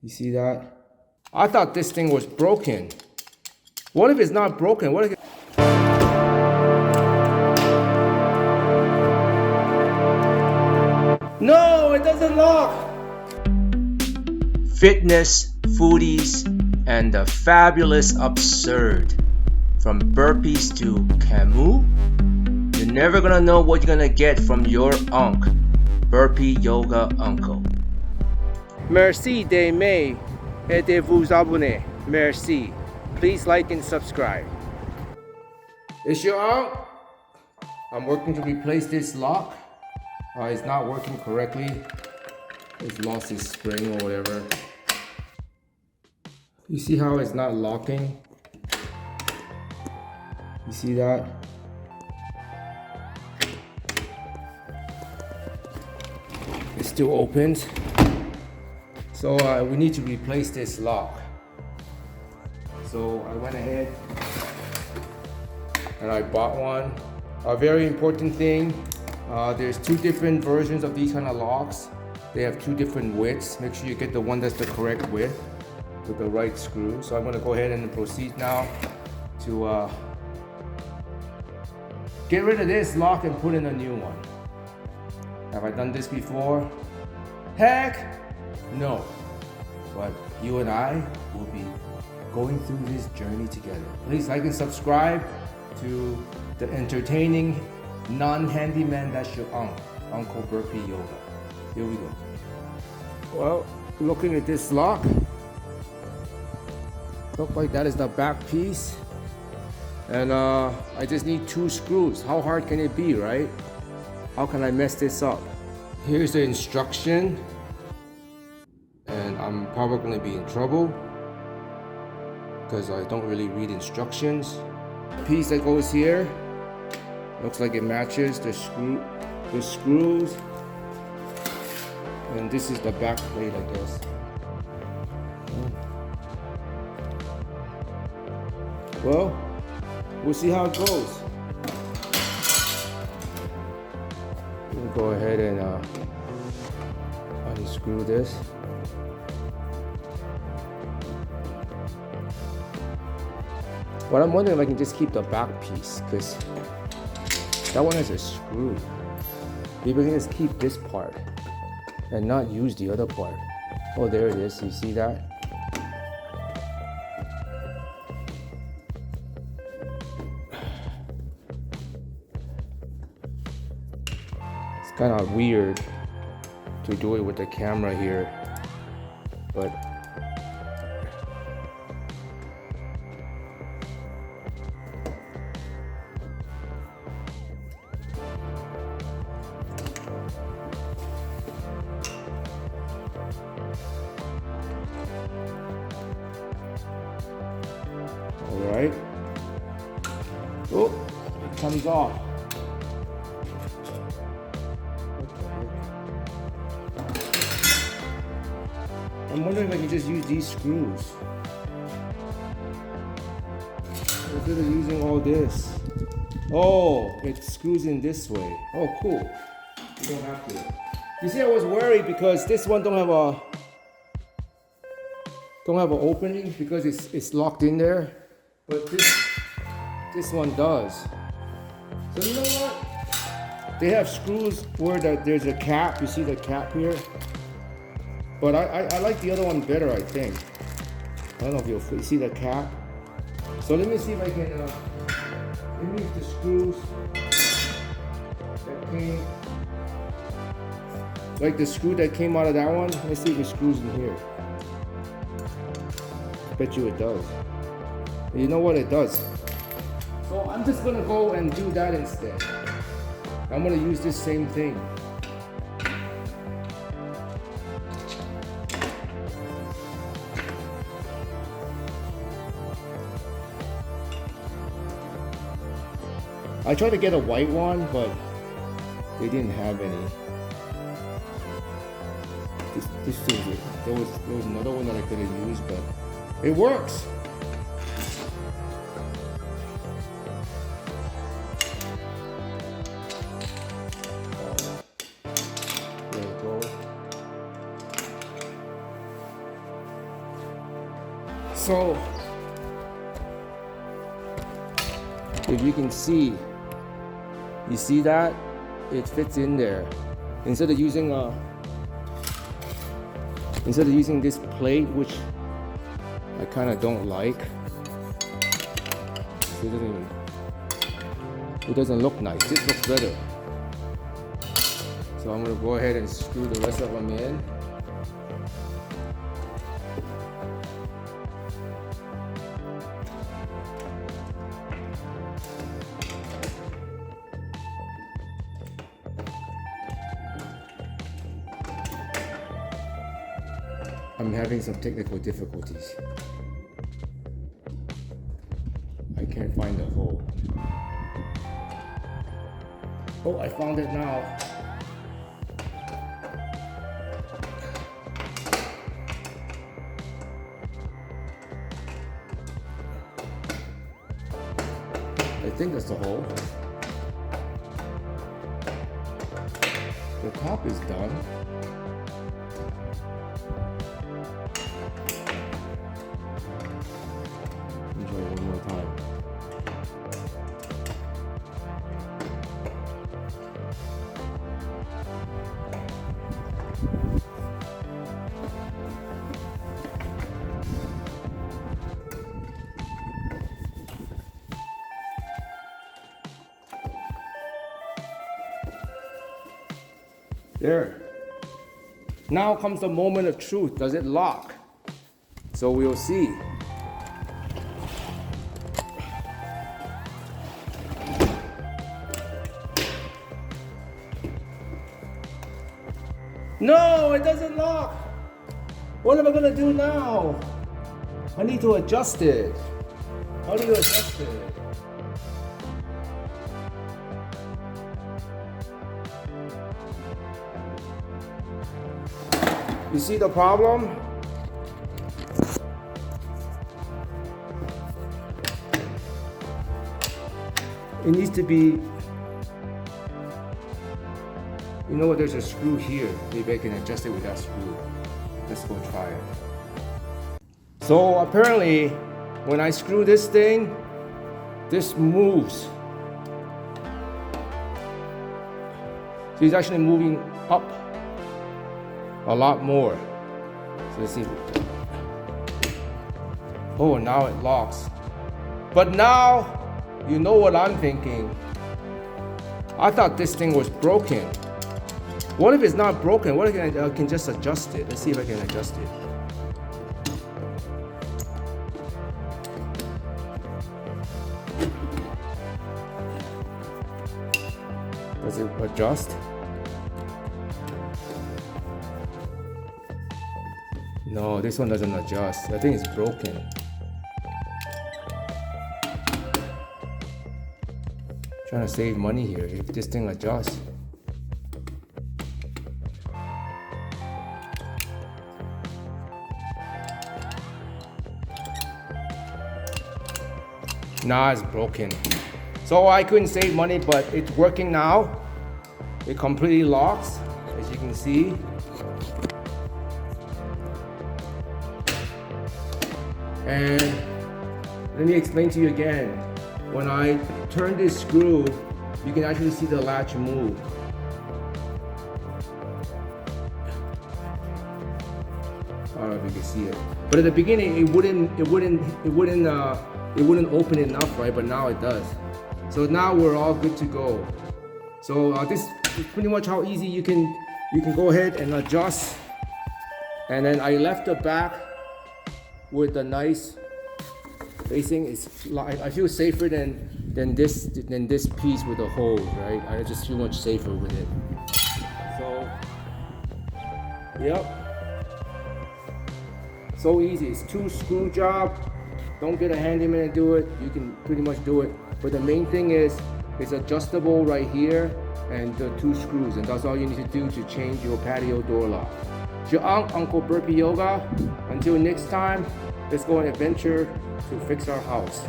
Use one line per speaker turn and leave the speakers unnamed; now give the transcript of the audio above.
You see that? I thought this thing was broken. What if it's not broken? What if No, it doesn't lock! Fitness, foodies, and the fabulous absurd. From burpees to Camus, you're never gonna know what you're gonna get from your Unc, Burpee Yoga Uncle. Merci d'aimer et de vous abonner. Merci. Please like and subscribe. It's your Unc. I'm working to replace this lock. It's not working correctly. It's lost its spring or whatever. You see how it's not locking? You see that? It still opens. So we need to replace this lock. So I went ahead and I bought one. A very important thing, there's two different versions of these kind of locks. They have two different widths. Make sure you get the one that's the correct width with the right screw. So I'm gonna go ahead and proceed now to get rid of this lock and put in a new one. Have I done this before? Heck no. But you and I will be going through this journey together. Please like and subscribe to the entertaining non-handyman that's your Uncle Burpee Yoga. Here we go. Well, looking at this lock, look like that is the back piece. And I just need 2 screws. How hard can it be, right? How can I mess this up? Here's the instruction. And I'm probably gonna be in trouble because I don't really read instructions. The piece that goes here, looks like it matches the screws. And this is the back plate, I guess. Well, we'll see how it goes. We'll go ahead and unscrew this. But I'm wondering if I can just keep the back piece, because that one has a screw. Maybe I can just keep this part and not use the other part. Oh, there it is. You see that? It's kind of weird to do it with the camera here, but all right. Oh, it comes off. I'm wondering if I can just use these screws instead of using all this. Oh, it screws in this way. Oh, cool. You don't have to. You see, I was worried because this one don't have an opening because it's locked in there, but this one does. So you know what? They have screws where there's a cap. You see the cap here? But I like the other one better, I think. I don't know if you see the cap. So let me see if I can remove the screws that came, like the screw that came out of that one. Let's see if it screws in here. I bet you it does. You know what, it does. So I'm just gonna go and do that instead. I'm gonna use this same thing. I tried to get a white one, but they didn't have any. This thing, there was another one that I could have used, but it works. There you go. So if you can see, you see that it fits in there. Instead of using this plate, which I kind of don't like, it doesn't look nice. This looks better. So I'm gonna go ahead and screw the rest of them in. I'm having some technical difficulties. I can't find the hole. Oh, I found it now. I think that's the hole. The top is done. Enjoy one more time. There. Now comes the moment of truth. Does it lock? So we'll see. No, it doesn't lock. What am I gonna do now? I need to adjust it. How do you adjust it? You see the problem? It needs to be, you know what, there's a screw here. Maybe I can adjust it with that screw. Let's go try it. So apparently, when I screw this thing, this moves. So it's actually moving up a lot more. So let's see. Oh, now it locks. But now, you know what I'm thinking. I thought this thing was broken. What if it's not broken? What if I can just adjust it? Let's see if I can adjust it. Does it adjust? No, this one doesn't adjust. I think it's broken. Trying to save money here if this thing adjusts. Nah, it's broken. So I couldn't save money, but it's working now. It completely locks, as you can see. And let me explain to you again. When I turn this screw, you can actually see the latch move. I don't know if you can see it, but at the beginning it wouldn't open enough, right? But now it does. So now we're all good to go. So this is pretty much how easy you can go ahead and adjust. And then I left the back with a nice facing. I feel safer than this piece with the holes, right? I just feel much safer with it. So, yep. So easy. It's 2 screw job. Don't get a handyman to do it. You can pretty much do it. But the main thing is it's adjustable right here and the 2 screws, and that's all you need to do to change your patio door lock. It's your Uncle Burpee Yoga. Until next time, let's go on an adventure to fix our house.